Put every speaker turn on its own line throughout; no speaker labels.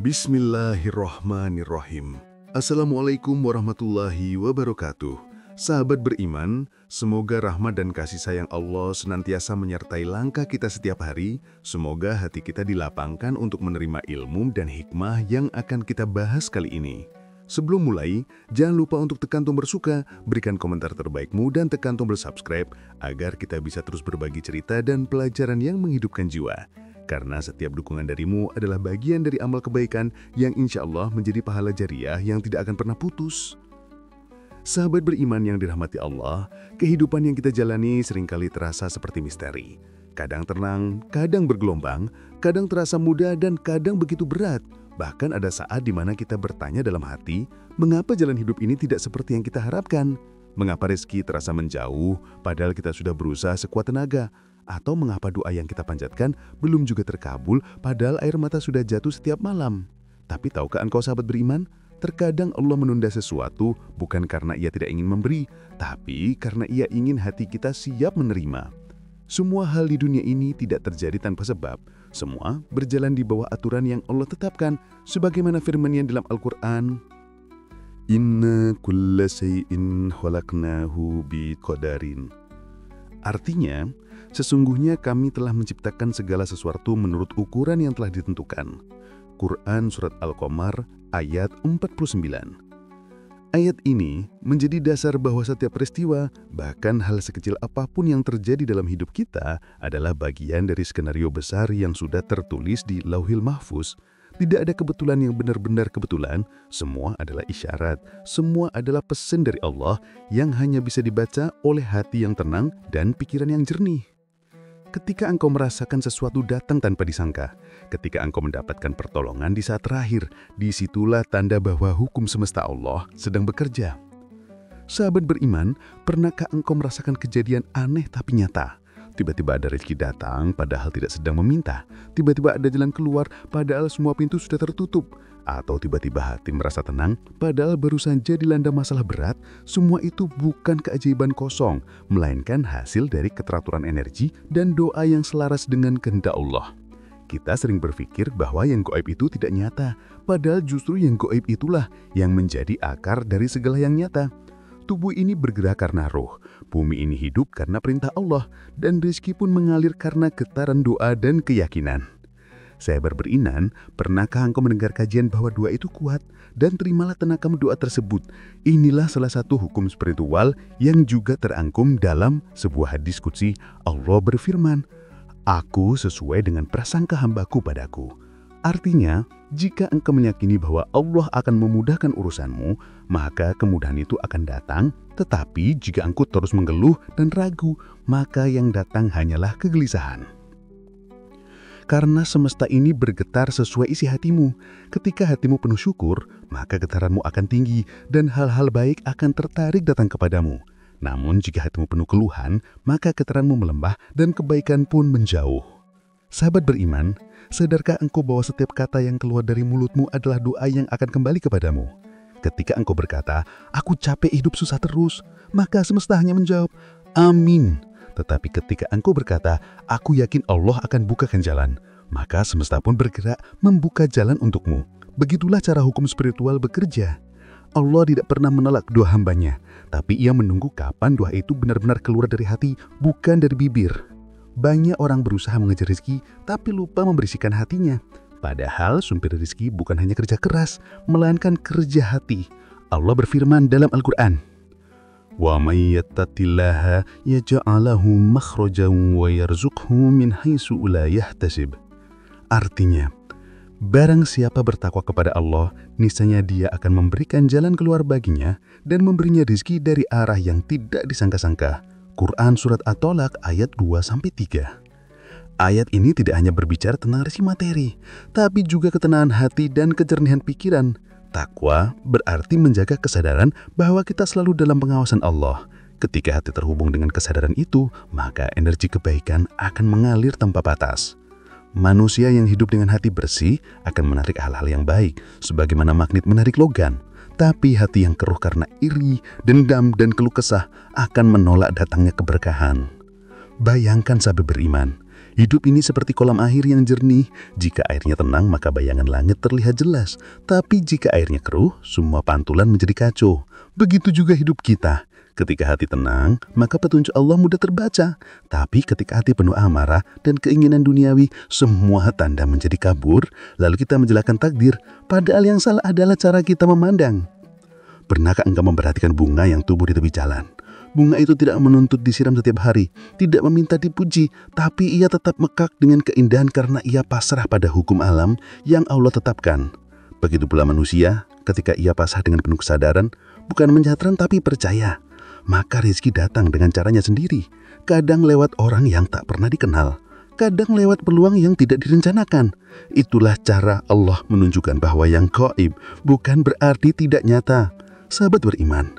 Bismillahirrahmanirrahim. Assalamualaikum warahmatullahi wabarakatuh. Sahabat beriman, semoga rahmat dan kasih sayang Allah senantiasa menyertai langkah kita setiap hari. Semoga hati kita dilapangkan untuk menerima ilmu dan hikmah yang akan kita bahas kali ini. Sebelum mulai, jangan lupa untuk tekan tombol suka, berikan komentar terbaikmu, dan tekan tombol subscribe agar kita bisa terus berbagi cerita dan pelajaran yang menghidupkan jiwa. Karena setiap dukungan darimu adalah bagian dari amal kebaikan yang insya Allah menjadi pahala jariah yang tidak akan pernah putus. Sahabat beriman yang dirahmati Allah, kehidupan yang kita jalani seringkali terasa seperti misteri. Kadang tenang, kadang bergelombang, kadang terasa mudah, dan kadang begitu berat. Bahkan ada saat di mana kita bertanya dalam hati, mengapa jalan hidup ini tidak seperti yang kita harapkan? Mengapa rezeki terasa menjauh, padahal kita sudah berusaha sekuat tenaga? Atau mengapa doa yang kita panjatkan belum juga terkabul, padahal air mata sudah jatuh setiap malam? Tapi tahukah engkau sahabat beriman, terkadang Allah menunda sesuatu bukan karena Ia tidak ingin memberi, tapi karena Ia ingin hati kita siap menerima. Semua hal di dunia ini tidak terjadi tanpa sebab. Semua berjalan di bawah aturan yang Allah tetapkan, sebagaimana firman-Nya dalam Al-Quran, Inna kulla shay'in khalaqnahu biqadarin. Artinya, sesungguhnya kami telah menciptakan segala sesuatu menurut ukuran yang telah ditentukan. Quran Surat Al-Qamar ayat 49. Ayat ini menjadi dasar bahwa setiap peristiwa, bahkan hal sekecil apapun yang terjadi dalam hidup kita adalah bagian dari skenario besar yang sudah tertulis di Lauhil Mahfuz. Tidak ada kebetulan yang benar-benar kebetulan, semua adalah isyarat, semua adalah pesan dari Allah yang hanya bisa dibaca oleh hati yang tenang dan pikiran yang jernih. Ketika engkau merasakan sesuatu datang tanpa disangka, ketika engkau mendapatkan pertolongan di saat terakhir, disitulah tanda bahwa hukum semesta Allah sedang bekerja. Sahabat beriman, pernahkah engkau merasakan kejadian aneh tapi nyata? Tiba-tiba ada rezeki datang padahal tidak sedang meminta. Tiba-tiba ada jalan keluar padahal semua pintu sudah tertutup. Atau tiba-tiba hati merasa tenang padahal baru saja dilanda masalah berat. Semua itu bukan keajaiban kosong, melainkan hasil dari keteraturan energi dan doa yang selaras dengan kehendak Allah. Kita sering berpikir bahwa yang gaib itu tidak nyata, padahal justru yang gaib itulah yang menjadi akar dari segala yang nyata. Tubuh ini bergerak karena roh, bumi ini hidup karena perintah Allah, dan rezeki pun mengalir karena getaran doa dan keyakinan. Sahabat beriman, pernahkah engkau mendengar kajian bahwa doa itu kuat? Dan terimalah tenaga doa tersebut. Inilah salah satu hukum spiritual yang juga terangkum dalam sebuah hadis qudsi. Allah berfirman, Aku sesuai dengan prasangka hambaku padaku. Artinya, jika engkau meyakini bahwa Allah akan memudahkan urusanmu, maka kemudahan itu akan datang. Tetapi jika engkau terus mengeluh dan ragu, maka yang datang hanyalah kegelisahan. Karena semesta ini bergetar sesuai isi hatimu. Ketika hatimu penuh syukur, maka getaranmu akan tinggi dan hal-hal baik akan tertarik datang kepadamu. Namun jika hatimu penuh keluhan, maka getaranmu melemah dan kebaikan pun menjauh. Sahabat beriman, sadarkah engkau bahwa setiap kata yang keluar dari mulutmu adalah doa yang akan kembali kepadamu? Ketika engkau berkata, aku capek hidup susah terus, maka semesta hanya menjawab, amin. Tetapi ketika engkau berkata, aku yakin Allah akan bukakan jalan, maka semesta pun bergerak membuka jalan untukmu. Begitulah cara hukum spiritual bekerja. Allah tidak pernah menolak doa hambanya, tapi Ia menunggu kapan doa itu benar-benar keluar dari hati, bukan dari bibir. Banyak orang berusaha mengejar rezeki, tapi lupa membersihkan hatinya. Padahal sumpir rezeki bukan hanya kerja keras, melainkan kerja hati. Allah berfirman dalam Al-Quran, Wa may yattaqillaha yaj'al lahu makhrajan wa yarzuqhu min haitsu la yahtasib. Artinya, barang siapa bertakwa kepada Allah, niscaya Dia akan memberikan jalan keluar baginya dan memberinya rezeki dari arah yang tidak disangka-sangka. Quran Surat At-Tolak ayat 2-3. Ayat ini tidak hanya berbicara tentang rezeki materi, tapi juga ketenangan hati dan kejernihan pikiran. Takwa berarti menjaga kesadaran bahwa kita selalu dalam pengawasan Allah. Ketika hati terhubung dengan kesadaran itu, maka energi kebaikan akan mengalir tanpa batas. Manusia yang hidup dengan hati bersih akan menarik hal-hal yang baik, sebagaimana magnet menarik logam. Tapi hati yang keruh karena iri, dendam, dan keluh kesah akan menolak datangnya keberkahan. Bayangkan sahabat beriman, Hidup ini seperti kolam air yang jernih. Jika airnya tenang, maka bayangan langit terlihat jelas. Tapi jika airnya keruh, semua pantulan menjadi kacau. Begitu juga hidup kita. Ketika hati tenang, maka petunjuk Allah mudah terbaca. Tapi ketika hati penuh amarah dan keinginan duniawi, semua tanda menjadi kabur. Lalu kita menjelekkan takdir. Padahal yang salah adalah cara kita memandang. Pernahkah engkau memperhatikan bunga yang tumbuh di tepi jalan? Bunga itu tidak menuntut disiram setiap hari, tidak meminta dipuji, tapi ia tetap mekar dengan keindahan karena ia pasrah pada hukum alam yang Allah tetapkan. Begitu pula manusia, ketika ia pasrah dengan penuh kesadaran, bukan menjahatan tapi percaya, maka rezeki datang dengan caranya sendiri. Kadang lewat orang yang tak pernah dikenal, kadang lewat peluang yang tidak direncanakan. Itulah cara Allah menunjukkan bahwa yang gaib bukan berarti tidak nyata. Sahabat beriman,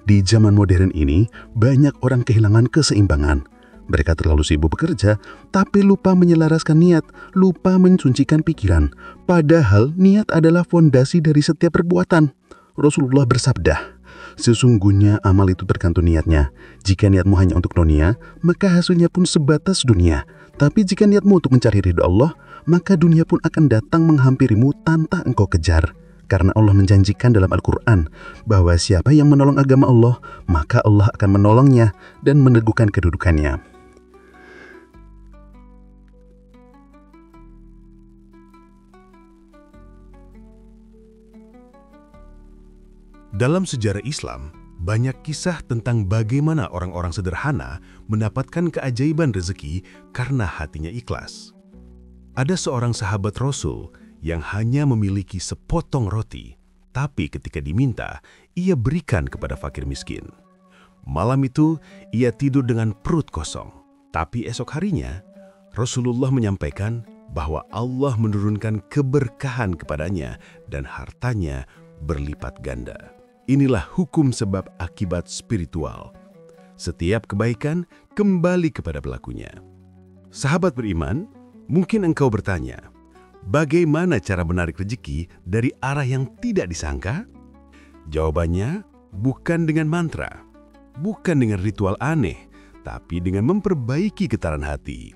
di zaman modern ini, banyak orang kehilangan keseimbangan. Mereka terlalu sibuk bekerja, tapi lupa menyelaraskan niat, lupa mensucikan pikiran. Padahal niat adalah fondasi dari setiap perbuatan. Rasulullah bersabda, sesungguhnya amal itu tergantung niatnya. Jika niatmu hanya untuk dunia, maka hasilnya pun sebatas dunia. Tapi jika niatmu untuk mencari ridho Allah, maka dunia pun akan datang menghampirimu tanpa engkau kejar. Karena Allah menjanjikan dalam Al-Quran bahwa siapa yang menolong agama Allah, maka Allah akan menolongnya dan meneguhkan kedudukannya.
Dalam sejarah Islam, banyak kisah tentang bagaimana orang-orang sederhana mendapatkan keajaiban rezeki karena hatinya ikhlas. Ada seorang sahabat Rasul yang hanya memiliki sepotong roti, tapi ketika diminta, ia berikan kepada fakir miskin. Malam itu, ia tidur dengan perut kosong. Tapi esok harinya, Rasulullah menyampaikan bahwa Allah menurunkan keberkahan kepadanya dan hartanya berlipat ganda. Inilah hukum sebab akibat spiritual. Setiap kebaikan kembali kepada pelakunya. Sahabat beriman, mungkin engkau bertanya, bagaimana cara menarik rezeki dari arah yang tidak disangka? Jawabannya bukan dengan mantra, bukan dengan ritual aneh, tapi dengan memperbaiki getaran hati.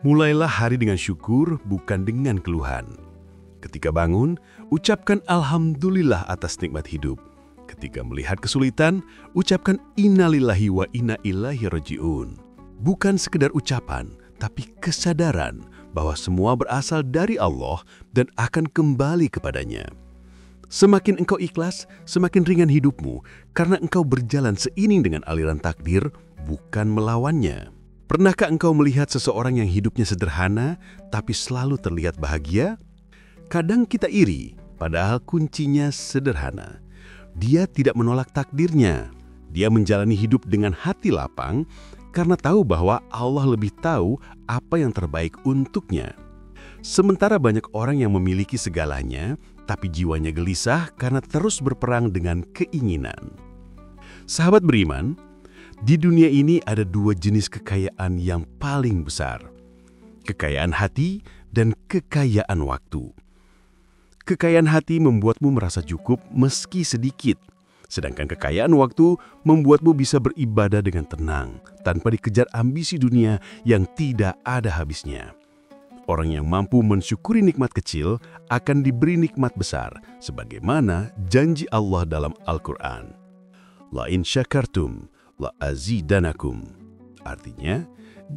Mulailah hari dengan syukur, bukan dengan keluhan. Ketika bangun, ucapkan Alhamdulillah atas nikmat hidup. Ketika melihat kesulitan, ucapkan Innalillahi wa inna ilaihi raji'un. Bukan sekedar ucapan, tapi kesadaran bahwa semua berasal dari Allah dan akan kembali kepadanya. Semakin engkau ikhlas, semakin ringan hidupmu karena engkau berjalan seiring dengan aliran takdir, bukan melawannya. Pernahkah engkau melihat seseorang yang hidupnya sederhana tapi selalu terlihat bahagia? Kadang kita iri, padahal kuncinya sederhana. Dia tidak menolak takdirnya. Dia menjalani hidup dengan hati lapang karena tahu bahwa Allah lebih tahu apa yang terbaik untuknya. Sementara banyak orang yang memiliki segalanya, tapi jiwanya gelisah karena terus berperang dengan keinginan. Sahabat beriman, di dunia ini ada dua jenis kekayaan yang paling besar. Kekayaan hati dan kekayaan waktu. Kekayaan hati membuatmu merasa cukup meski sedikit. Sedangkan kekayaan waktu membuatmu bisa beribadah dengan tenang, tanpa dikejar ambisi dunia yang tidak ada habisnya. Orang yang mampu mensyukuri nikmat kecil akan diberi nikmat besar, sebagaimana janji Allah dalam Al-Quran. La in syakartum, la azidanakum. Artinya,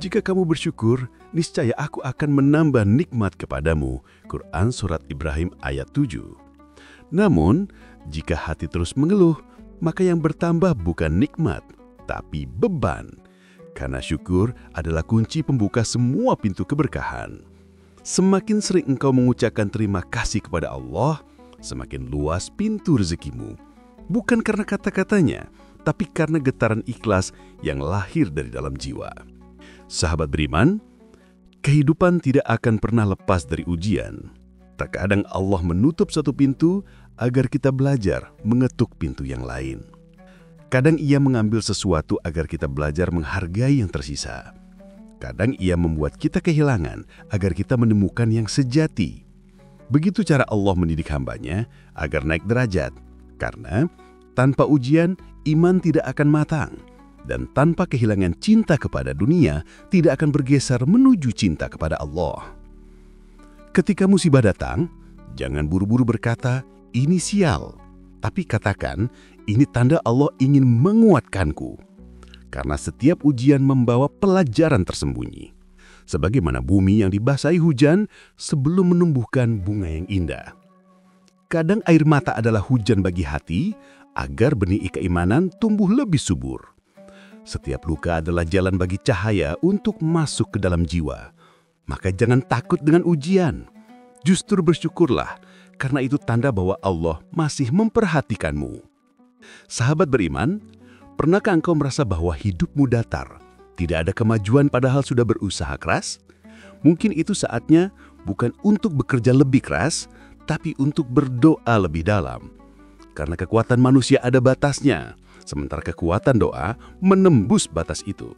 jika kamu bersyukur, niscaya aku akan menambah nikmat kepadamu. Quran Surat Ibrahim ayat 7. Namun, jika hati terus mengeluh, maka yang bertambah bukan nikmat, tapi beban. Karena syukur adalah kunci pembuka semua pintu keberkahan. Semakin sering engkau mengucapkan terima kasih kepada Allah, semakin luas pintu rezekimu. Bukan karena kata-katanya, tapi karena getaran ikhlas yang lahir dari dalam jiwa. Sahabat beriman, kehidupan tidak akan pernah lepas dari ujian. Terkadang Allah menutup satu pintu agar kita belajar mengetuk pintu yang lain. Kadang Ia mengambil sesuatu agar kita belajar menghargai yang tersisa. Kadang Ia membuat kita kehilangan agar kita menemukan yang sejati. Begitu cara Allah mendidik hambanya agar naik derajat. Karena tanpa ujian, iman tidak akan matang. dan tanpa kehilangan cinta kepada dunia, tidak akan bergeser menuju cinta kepada Allah. Ketika musibah datang, jangan buru-buru berkata, "Ini sial," tapi katakan, "Ini tanda Allah ingin menguatkanku." Karena setiap ujian membawa pelajaran tersembunyi. Sebagaimana bumi yang dibasahi hujan sebelum menumbuhkan bunga yang indah. Kadang air mata adalah hujan bagi hati, agar benih keimanan tumbuh lebih subur. Setiap luka adalah jalan bagi cahaya untuk masuk ke dalam jiwa. Maka jangan takut dengan ujian. Justru bersyukurlah, karena itu tanda bahwa Allah masih memperhatikanmu. Sahabat beriman, pernahkah engkau merasa bahwa hidupmu datar? Tidak ada kemajuan padahal sudah berusaha keras? Mungkin itu saatnya bukan untuk bekerja lebih keras, tapi untuk berdoa lebih dalam. Karena kekuatan manusia ada batasnya, sementara kekuatan doa menembus batas itu.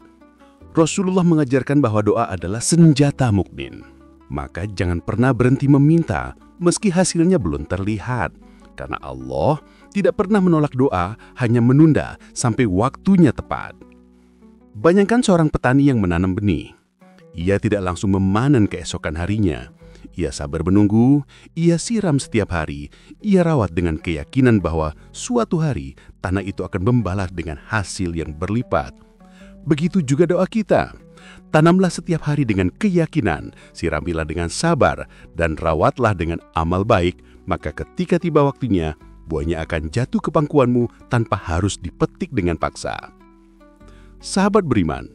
Rasulullah mengajarkan bahwa doa adalah senjata mukmin. Maka jangan pernah berhenti meminta meski hasilnya belum terlihat. Karena Allah tidak pernah menolak doa, hanya menunda sampai waktunya tepat. Bayangkan seorang petani yang menanam benih. Ia tidak langsung memanen keesokan harinya. Ia sabar menunggu, ia siram setiap hari, ia rawat dengan keyakinan bahwa suatu hari tanah itu akan membalas dengan hasil yang berlipat. Begitu juga doa kita. Tanamlah setiap hari dengan keyakinan, siramilah dengan sabar, dan rawatlah dengan amal baik, maka ketika tiba waktunya, buahnya akan jatuh ke pangkuanmu tanpa harus dipetik dengan paksa. Sahabat beriman,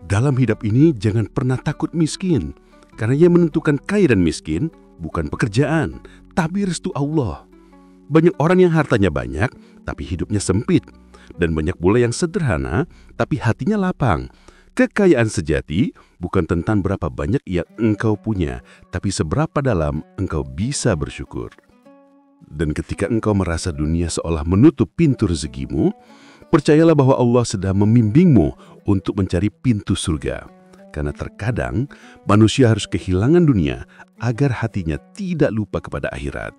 dalam hidup ini jangan pernah takut miskin. Karena yang menentukan kaya dan miskin bukan pekerjaan, tapi restu Allah. Banyak orang yang hartanya banyak, tapi hidupnya sempit. Dan banyak pula yang sederhana, tapi hatinya lapang. Kekayaan sejati bukan tentang berapa banyak yang engkau punya, tapi seberapa dalam engkau bisa bersyukur. Dan ketika engkau merasa dunia seolah menutup pintu rezekimu, percayalah bahwa Allah sedang membimbingmu untuk mencari pintu surga. Karena terkadang manusia harus kehilangan dunia agar hatinya tidak lupa kepada akhirat.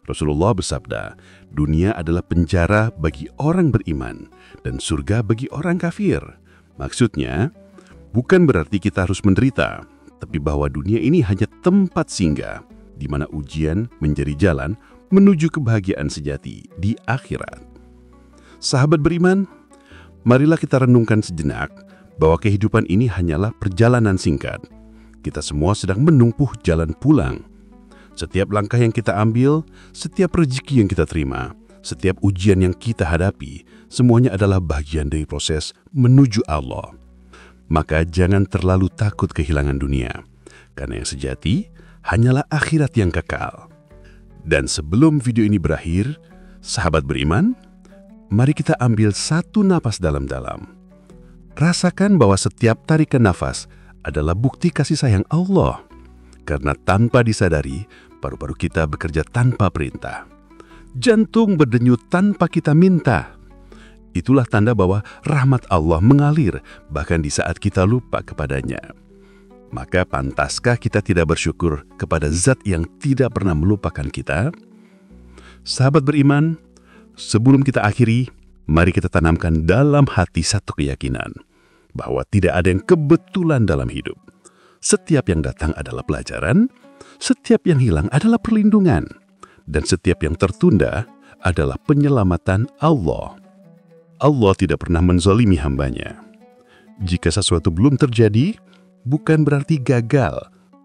Rasulullah bersabda, dunia adalah penjara bagi orang beriman dan surga bagi orang kafir. Maksudnya, bukan berarti kita harus menderita, tapi bahwa dunia ini hanya tempat singgah, di mana ujian menjadi jalan menuju kebahagiaan sejati di akhirat. Sahabat beriman, marilah kita renungkan sejenak bahwa kehidupan ini hanyalah perjalanan singkat. Kita semua sedang menempuh jalan pulang. Setiap langkah yang kita ambil, setiap rezeki yang kita terima, setiap ujian yang kita hadapi, semuanya adalah bagian dari proses menuju Allah. Maka jangan terlalu takut kehilangan dunia, karena yang sejati hanyalah akhirat yang kekal. Dan sebelum video ini berakhir, sahabat beriman, mari kita ambil satu napas dalam-dalam. Rasakan bahwa setiap tarikan nafas adalah bukti kasih sayang Allah. Karena tanpa disadari, paru-paru kita bekerja tanpa perintah. Jantung berdenyut tanpa kita minta. Itulah tanda bahwa rahmat Allah mengalir bahkan di saat kita lupa kepadanya. Maka pantaskah kita tidak bersyukur kepada zat yang tidak pernah melupakan kita? Sahabat beriman, sebelum kita akhiri, mari kita tanamkan dalam hati satu keyakinan bahwa tidak ada yang kebetulan dalam hidup. Setiap yang datang adalah pelajaran, setiap yang hilang adalah perlindungan, dan setiap yang tertunda adalah penyelamatan Allah. Allah tidak pernah menzalimi hambanya. Jika sesuatu belum terjadi, bukan berarti gagal,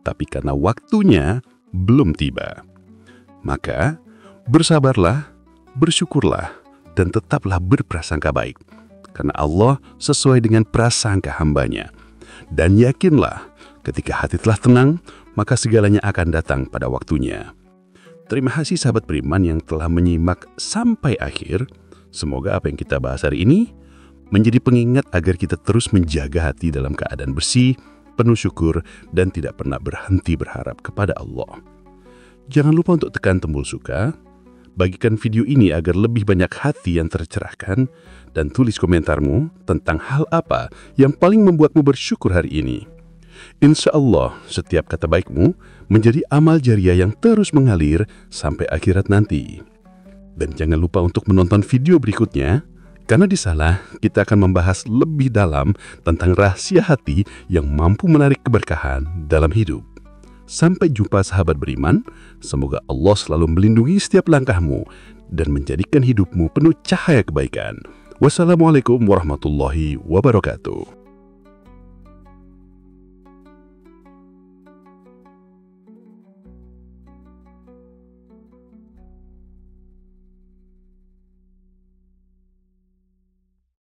tapi karena waktunya belum tiba. Maka, bersabarlah, bersyukurlah, dan tetaplah berprasangka baik. Karena Allah sesuai dengan prasangka hambanya. Dan yakinlah, ketika hati telah tenang, maka segalanya akan datang pada waktunya. Terima kasih sahabat beriman yang telah menyimak sampai akhir. Semoga apa yang kita bahas hari ini menjadi pengingat agar kita terus menjaga hati dalam keadaan bersih, penuh syukur, dan tidak pernah berhenti berharap kepada Allah. Jangan lupa untuk tekan tombol suka, bagikan video ini agar lebih banyak hati yang tercerahkan, dan tulis komentarmu tentang hal apa yang paling membuatmu bersyukur hari ini. Insya Allah, setiap kata baikmu menjadi amal jariah yang terus mengalir sampai akhirat nanti. Dan jangan lupa untuk menonton video berikutnya, Karena di sana kita akan membahas lebih dalam tentang rahasia hati yang mampu menarik keberkahan dalam hidup. Sampai jumpa sahabat beriman, semoga Allah selalu melindungi setiap langkahmu dan menjadikan hidupmu penuh cahaya kebaikan. Wassalamualaikum warahmatullahi wabarakatuh.